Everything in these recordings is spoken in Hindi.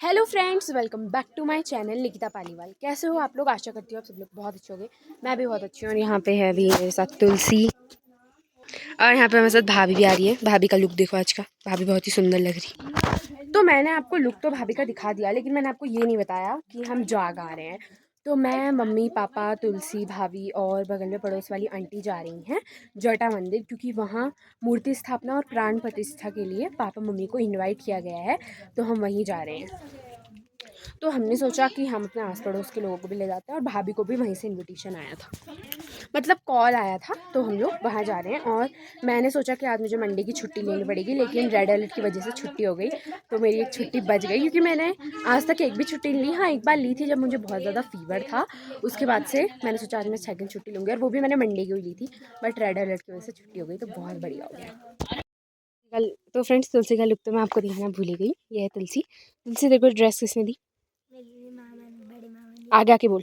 Hello friends, welcome back to my channel Nikita Paliwal. कैसे हो आप लोग? आशा करती हूँ आप सब लोग बहुत अच्छे होंगे। मैं भी बहुत अच्छी हूँ। और यहाँ पे है अभी मेरे साथ तुलसी, और यहाँ पे मेरे साथ भाभी भी आ रही है। भाभी का लुक देखो आज का, भाभी बहुत ही सुंदर लग रही। तो मैंने आपको लुक तो भाभी का दिखा दिया, लेकिन मैंने आपको ये नहीं बताया कि हम जाग आ रहे हैं। तो मैं, मम्मी, पापा, तुलसी, भाभी और बगल में पड़ोस वाली आंटी जा रही हैं जटा मंदिर, क्योंकि वहाँ मूर्ति स्थापना और प्राण प्रतिष्ठा के लिए पापा मम्मी को इनवाइट किया गया है। तो हम वहीं जा रहे हैं। तो हमने सोचा कि हम अपने आस पड़ोस के लोगों को भी ले जाते हैं, और भाभी को भी वहीं से इनविटेशन आया था, मतलब कॉल आया था। तो हम लोग वहाँ जा रहे हैं। और मैंने सोचा कि आज मुझे मंडे की छुट्टी लेनी पड़ेगी, लेकिन रेड अलर्ट की वजह से छुट्टी हो गई। तो मेरी एक छुट्टी बच गई, क्योंकि मैंने आज तक एक भी छुट्टी नहीं ली। हाँ, एक बार ली थी जब मुझे बहुत ज़्यादा फीवर था। उसके बाद से मैंने सोचा आज मैं 6 दिन छुट्टी लूँगी, और वो भी मैंने मंडे की ली थी। बट रेड अलर्ट की वजह से छुट्टी हो गई, तो बहुत बढ़िया हो गया। कल तो फ्रेंड्स, तुलसी का लुक तो मैं आपको दिखाना भूल ही गई। ये है तुलसी। तुलसी देखो ड्रेस किसने दी? मेरी मामा ने, बड़ी मामा ने। आगे आके बोल।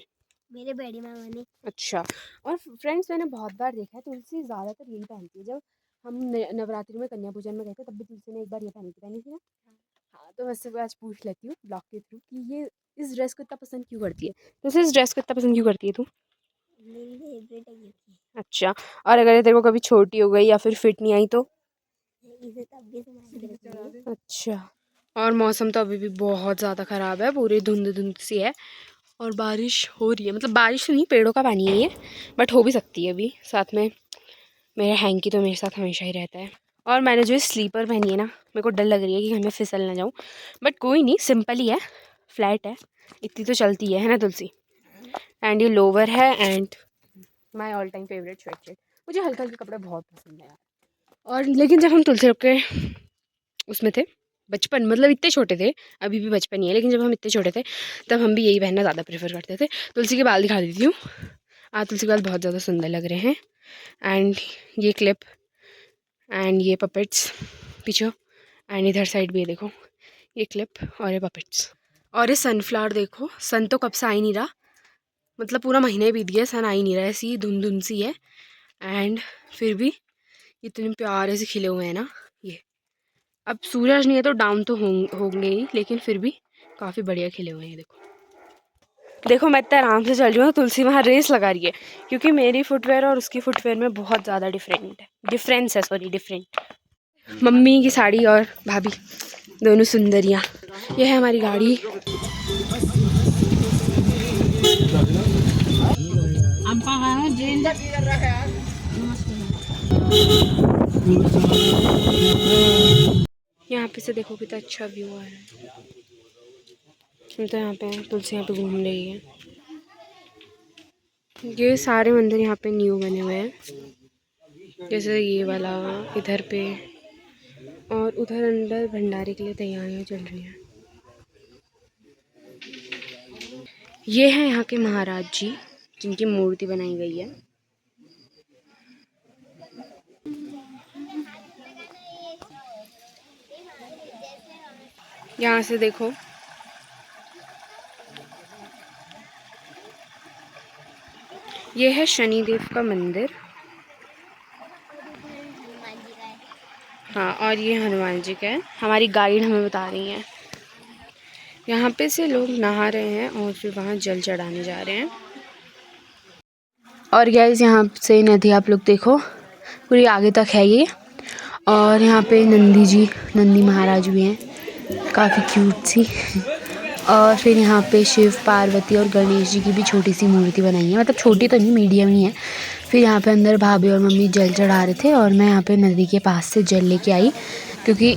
मेरे बड़ी मामा ने। अच्छा। और फ्रेंड्स, मैंने बहुत बार देखा है तुलसी ज़्यादातर यही पहनती है। जब हम नवरात्रि में कन्या पूजन में गए थे, तब भी तुलसी ने एक बार ये पहनी थी ना। हाँ, तो मैं उससे आज पूछ लेती हूँ ब्लॉग के थ्रू कि ये इस ड्रेस को इतना पसंद क्यों करती है। तुलसी, इस ड्रेस को इतना पसंद क्यों करती है तू? मेरी फेवरेट है ये थी। अच्छा। और अगर ये तेरे को कभी छोटी हो गई या फिर फिट नहीं आई तो? इसे तब भी संभाल के रखूंगी। अच्छा। और मौसम तो अभी भी बहुत ज़्यादा ख़राब है, पूरी धुंध धुंध सी है। और बारिश हो रही है, मतलब बारिश नहीं, पेड़ों का पानी है ये, बट हो भी सकती है अभी। साथ में मेरा हैंकी तो मेरे साथ हमेशा ही रहता है। और मैंने जो स्लीपर पहनी है ना, मेरे को डर लग रही है कि घर में फिसल ना जाऊँ। बट कोई नहीं, सिंपल ही है, फ्लैट है, इतनी तो चलती है ना तुलसी। एंड ये लोवर है, and my all time favourite sweatshirt. मुझे हल्के हल्के कपड़े बहुत पसंद है यार। और लेकिन जब हम तुलसी के उसमें थे, बचपन, मतलब इतने छोटे थे, अभी भी बचपन ही है, लेकिन जब हम इतने छोटे थे तब हम भी यही पहनना ज़्यादा प्रेफर करते थे। तुलसी के बाल दिखा देती हूँ। तुलसी के बाल बहुत ज़्यादा सुंदर लग रहे हैं। एंड ये क्लिप, एंड ये पपेट्स पीछे, एंड इधर साइड भी ये देखो, ये क्लिप और ये पपेट्स। और ये सनफ्लावर देखो, सन तो कब से आ ही नहीं रहा, मतलब पूरा महीने बीत गया, सन आ ही नहीं रहा है, ऐसी धुंध धुंध सी है। एंड फिर भी इतने प्यारे से खिले हुए हैं ना ये। अब सूरज नहीं है तो डाउन तो होंगे ही, लेकिन फिर भी काफ़ी बढ़िया खिले हुए हैं। देखो देखो, मैं इतना आराम से चल रही हूँ, तुलसी वहाँ रेस लगा रही है, क्योंकि मेरी फुटवेयर और उसकी फुटवेयर में बहुत ज़्यादा डिफरेंस है। डिफरेंट। मम्मी की साड़ी और भाभी दोनों सुंदरियाँ। ये है हमारी गाड़ी। यहाँ पे से देखो कितना अच्छा व्यू आ रहा है। हम तो यहाँ पे तुलसी यहाँ पे घूम रही है। ये सारे मंदिर यहाँ पे न्यू बने हुए हैं, जैसे ये वाला इधर पे, और उधर अंदर भंडारे के लिए तैयारियां चल रही हैं। ये हैं यहाँ के महाराज जी, जिनकी मूर्ति बनाई गई है। यहाँ से देखो, ये है शनिदेव का मंदिर। हाँ, और ये हनुमान जी का है। हमारी गाइड हमें बता रही है। यहाँ पे से लोग नहा रहे हैं और फिर वहाँ जल चढ़ाने जा रहे हैं। और गाइस, यहाँ से नदी आप लोग देखो पूरी आगे तक है ये। और यहाँ पे नंदी महाराज भी हैं, काफ़ी क्यूट सी। और फिर यहाँ पे शिव, पार्वती और गणेश जी की भी छोटी सी मूर्ति बनाई है, मतलब छोटी तो नहीं, मीडियम ही है। फिर यहाँ पे अंदर भाभी और मम्मी जल चढ़ा रहे थे, और मैं यहाँ पे नदी के पास से जल लेके आई, क्योंकि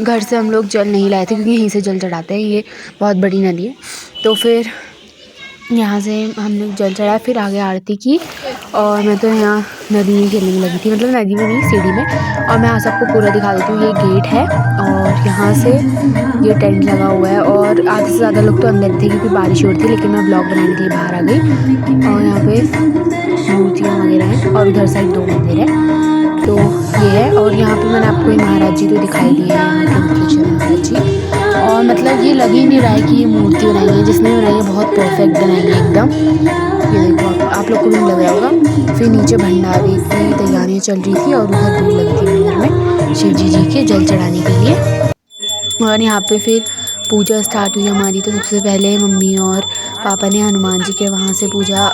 घर से हम लोग जल नहीं लाए थे, क्योंकि यहीं से जल चढ़ाते हैं, ये बहुत बड़ी नदी है। तो फिर यहाँ से हम लोग जल चढ़ाए, फिर आगे आरती की। और मैं तो यहाँ नदी में खेलने लगी थी, मतलब नदी में नहीं, सीढ़ी में। और मैं यहाँ सबको पूरा दिखा देती हूँ। ये गेट है, और यहाँ से ये टेंट लगा हुआ है, और आधे से ज़्यादा लोग तो अंदर थे क्योंकि बारिश हो रही थी, लेकिन मैं ब्लॉग बनाने के लिए बाहर आ गई। और यहाँ पे मूर्तियाँ वगैरह हैं, और उधर साइड 2 मंदिर है। तो ये है। और यहाँ पे मैंने आपको ये महाराज जी तो दिखाई दिए हैं, यहाँ के मुकेश्वर महाराज जी। और मतलब ये लग ही नहीं रहा है कि ये मूर्ति बनाई है, जिसने बनाई है बहुत परफेक्ट बनाई है एकदम। ये देखो, आप लोग को भी लग रहा होगा। फिर नीचे भंडारे की तैयारियाँ चल रही थी, और उधर भीड़ लगी थी मंदिर में शिव जी के जल चढ़ाने के लिए। और यहाँ पे फिर पूजा स्टार्ट हुई हमारी, तो सबसे पहले मम्मी और पापा ने हनुमान जी के वहाँ से पूजा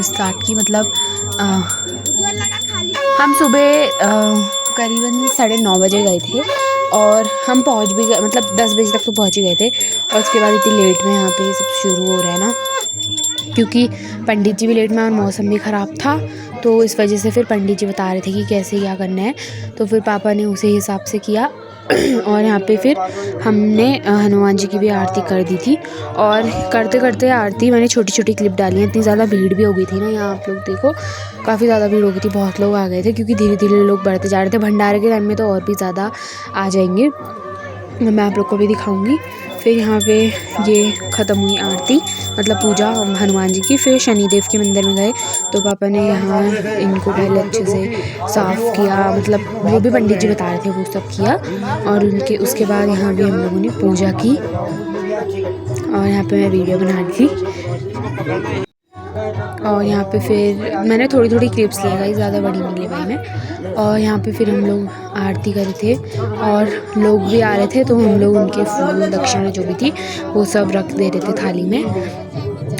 स्टार्ट की। मतलब हम सुबह करीबन 9:30 बजे गए थे और हम पहुँच भी गए, मतलब 10 बजे तक तो पहुँच ही गए थे। और उसके बाद इतनी लेट में यहाँ पे सब शुरू हो रहा है ना, क्योंकि पंडित जी भी लेट में और मौसम भी ख़राब था, तो इस वजह से फिर पंडित जी बता रहे थे कि कैसे क्या करना है। तो फिर पापा ने उसी हिसाब से किया और यहाँ पे फिर हमने हनुमान जी की भी आरती कर दी थी। और करते करते आरती मैंने छोटी छोटी क्लिप डाली हैं। इतनी ज़्यादा भीड़ भी हो गई थी ना, यहाँ आप लोग देखो काफ़ी ज़्यादा भीड़ हो गई थी, बहुत लोग आ गए थे, क्योंकि धीरे धीरे लोग बढ़ते जा रहे थे। भंडारे के टाइम में तो और भी ज़्यादा आ जाएंगे, मैं आप लोग को भी दिखाऊंगी। फिर यहाँ पे ये ख़त्म हुई आरती, मतलब पूजा हनुमान जी की। फिर शनिदेव के मंदिर में गए, तो पापा ने यहाँ इनको पहले अच्छे से साफ़ किया, मतलब वो भी पंडित जी बता रहे थे वो सब किया। और उसके बाद यहाँ भी हम लोगों ने पूजा की और यहाँ पे मैं वीडियो बना रही थी। और यहाँ पे फिर मैंने थोड़ी थोड़ी क्लिप्स ले गई, ज़्यादा बड़ी नहीं ले पाई मैं। और यहाँ पे फिर हम लोग आरती कर रहे थे और लोग भी आ रहे थे, तो हम लोग उनके फूल दक्षिणा जो भी थी वो सब रख दे रहे थे थाली में,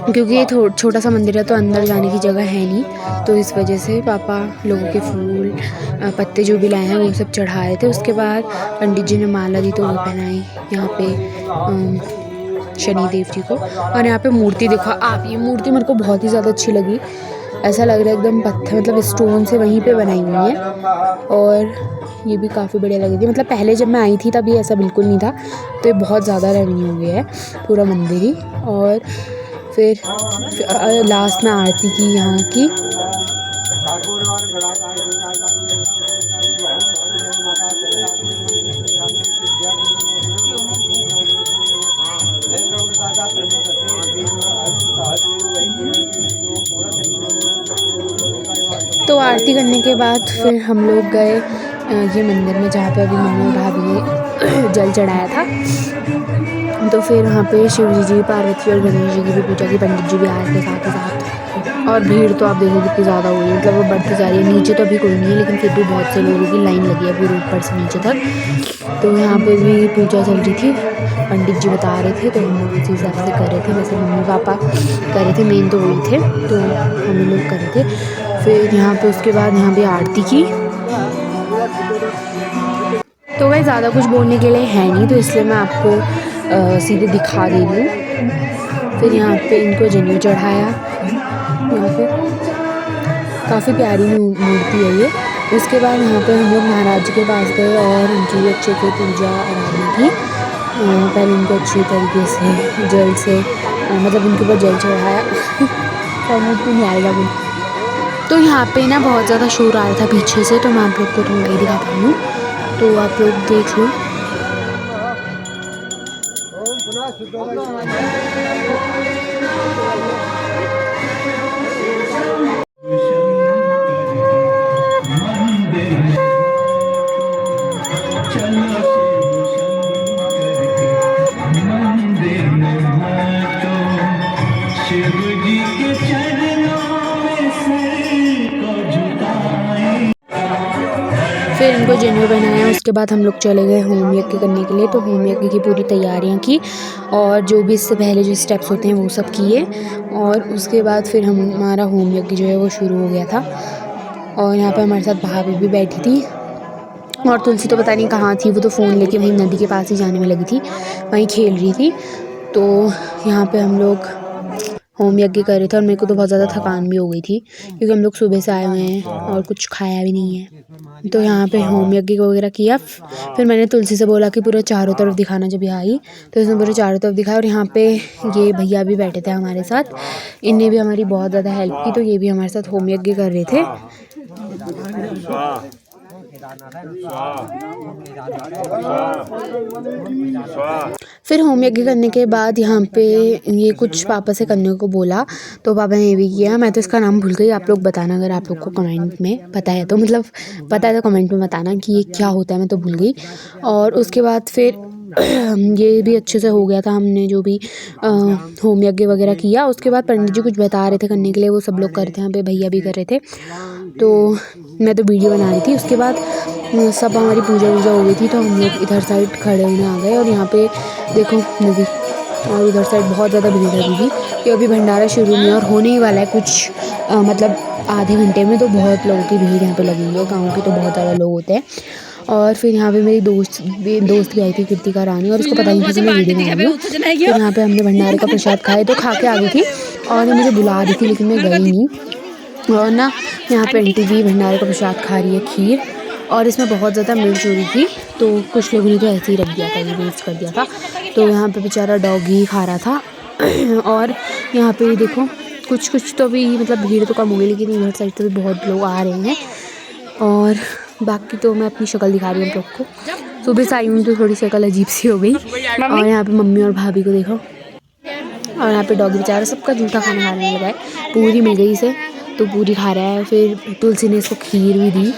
क्योंकि ये छोटा सा मंदिर है तो अंदर जाने की जगह है नहीं, तो इस वजह से पापा लोगों के फूल पत्ते जो भी लाए हैं वो सब चढ़ा रहे थे। उसके बाद पंडित जी ने माला दी तो वो पहनाई यहाँ पे शनिदेव जी को। और यहाँ पे मूर्ति देखो आप, ये मूर्ति मेरे को बहुत ही ज़्यादा अच्छी लगी। ऐसा लग रहा है एकदम पत्थर, मतलब स्टोन से वहीं पे बनाई हुई है। और ये भी काफ़ी बढ़िया लगी थी, मतलब पहले जब मैं आई थी तब ये ऐसा बिल्कुल नहीं था, तो ये बहुत ज़्यादा रंगीन हो गया है पूरा मंदिर ही। और फिर लास्ट में आरती की यहाँ की। तो आरती करने के बाद फिर हम लोग गए ये मंदिर में, जहाँ पे अभी मम्मी और भाभी ने जल चढ़ाया था। तो फिर वहाँ पे शिव जी, पार्वती और गणेश जी की भी पूजा की, पंडित जी भी आ रहे थे साथ ही साथ। और भीड़ तो आप देखो कितनी ज़्यादा हुई है, मतलब वो बढ़ती जा रही है। नीचे तो अभी कोई नहीं है, लेकिन फिर भी बहुत से लोगों की लाइन लगी है पूरे ऊपर से नीचे तक। तो यहाँ पे भी पूजा चल रही थी, पंडित जी बता रहे थे, तो हम लोग उसी हिसाब से कर रहे थे। वैसे मम्मी पापा कर रहे थे, मेन तो वही थे, तो हम लोग कर रहे थे। फिर यहाँ पे उसके बाद यहाँ भी आरती की। तो वह ज़्यादा कुछ बोलने के लिए है नहीं, तो इसलिए मैं आपको सीधे दिखा दे रही हूँ। फिर यहाँ पे इनको जनेऊ चढ़ाया, यहाँ पे काफ़ी प्यारी मूर्ति है ये। उसके बाद यहाँ पे हम लोग महाराज जी के पास गए और उनकी अच्छे से पूजा आराधना की। पहले उनको अच्छी तरीके से जल से मतलब उनके ऊपर जल चढ़ाया समझ भी नहीं आएगा वो। तो यहाँ पे ना बहुत ज़्यादा शोर आ रहा था पीछे से, तो मैं आप लोग को थोड़ा ही दिखा पाई हूँ, तो आप लोग देख लो। फिर इनको जनेऊ पहनाया। उसके बाद हम लोग चले गए होम यज्ञ करने के लिए। तो होम यज्ञ की पूरी तैयारियां की और जो भी इससे पहले जो स्टेप्स होते हैं वो सब किए। और उसके बाद फिर हमारा होम यज्ञ जो है वो शुरू हो गया था। और यहाँ पे हमारे साथ भाभी भी बैठी थी और तुलसी तो पता नहीं कहाँ थी, वो तो फ़ोन लेके वहीं नदी के पास ही जाने में लगी थी, वहीं खेल रही थी। तो यहाँ पे हम लोग होम यज्ञ कर रहे थे और मेरे को तो बहुत ज़्यादा थकान भी हो गई थी, क्योंकि हम लोग सुबह से आए हुए हैं और कुछ खाया भी नहीं है। तो यहाँ पे होम यज्ञ वगैरह किया। फिर मैंने तुलसी से बोला कि पूरा चारों तरफ दिखाना, जब यहाँ आई तो इसने पूरे चारों तरफ दिखाया। और यहाँ पे ये भैया भी बैठे थे हमारे साथ, इनने भी हमारी बहुत ज़्यादा हेल्प की, तो ये भी हमारे साथ होम यज्ञ कर रहे थे। फिर होम यज्ञ करने के बाद यहाँ पे ये कुछ पापा से करने को बोला, तो पापा ने ये भी किया। मैं तो इसका नाम भूल गई, आप लोग बताना अगर आप लोग को कमेंट में पता है तो, मतलब पता है तो कमेंट में बताना कि ये क्या होता है, मैं तो भूल गई। और उसके बाद फिर ये भी अच्छे से हो गया था, हमने जो भी होम यज्ञ वगैरह किया। उसके बाद पंडित जी कुछ बता रहे थे करने के लिए, वो सब लोग कर रहे थे, यहाँ पे भैया भी कर रहे थे, तो मैं तो वीडियो बना रही थी। उसके बाद सब हमारी पूजा वूजा हो गई थी, तो हम लोग इधर साइड खड़े होने आ गए। और यहाँ पे देखो नदी, और उधर साइड बहुत ज़्यादा भीड़ लगी थी, कि अभी भंडारा शुरू नहीं है और होने ही वाला है कुछ मतलब आधे घंटे में। तो बहुत लोगों की भीड़ यहाँ पे लगी हुई है, गाँव के तो बहुत ज़्यादा लोग होते हैं। और फिर यहाँ पे मेरी दोस्त भी आई थी, कृतिका रानी, और उसको पता नहीं था कि मैं वीडियो बना रही हूँ। फिर यहाँ पे हमने भंडारे का प्रसाद खाए, तो खा के आ गई थी और मुझे बुला रही थी, लेकिन मैं गई नहीं। और ना यहाँ पे आंटी जी भंडारे का प्रसाद खा रही है, खीर, और इसमें बहुत ज़्यादा मिर्च हो रही थी, तो कुछ लोगों ने तो ऐसे ही रख दिया था, ये वेस्ट कर दिया था। तो यहाँ पे बेचारा डॉगी खा रहा था। और यहाँ पे देखो कुछ तो भी मतलब भीड़ तो कम हो गई, लेकिन इधर साइड से भी बहुत लोग आ रहे हैं। और बाकी तो मैं अपनी शक्ल दिखा रही हूँ आप लोग को। सुबह से आई हूँ तो थोड़ी शक्ल अजीब सी हो गई। और यहाँ पे मम्मी और भाभी को देखो, और यहाँ पे डॉगी बेचारा सबका जूठा खाना खाने लगा है। पूरी मिल गई इसे, तो पूरी खा रहा है। फिर तुलसी ने इसको खीर भी दी,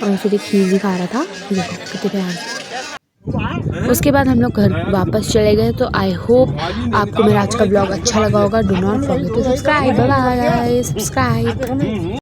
और फिर ये खीर भी खा रहा था। देखो कितने प्यार। उसके बाद हम लोग घर वापस चले गए। तो आई होप आपको मेरा आज का ब्लॉग अच्छा लगा होगा। Do not forget to subscribe. Bye bye, subscribe.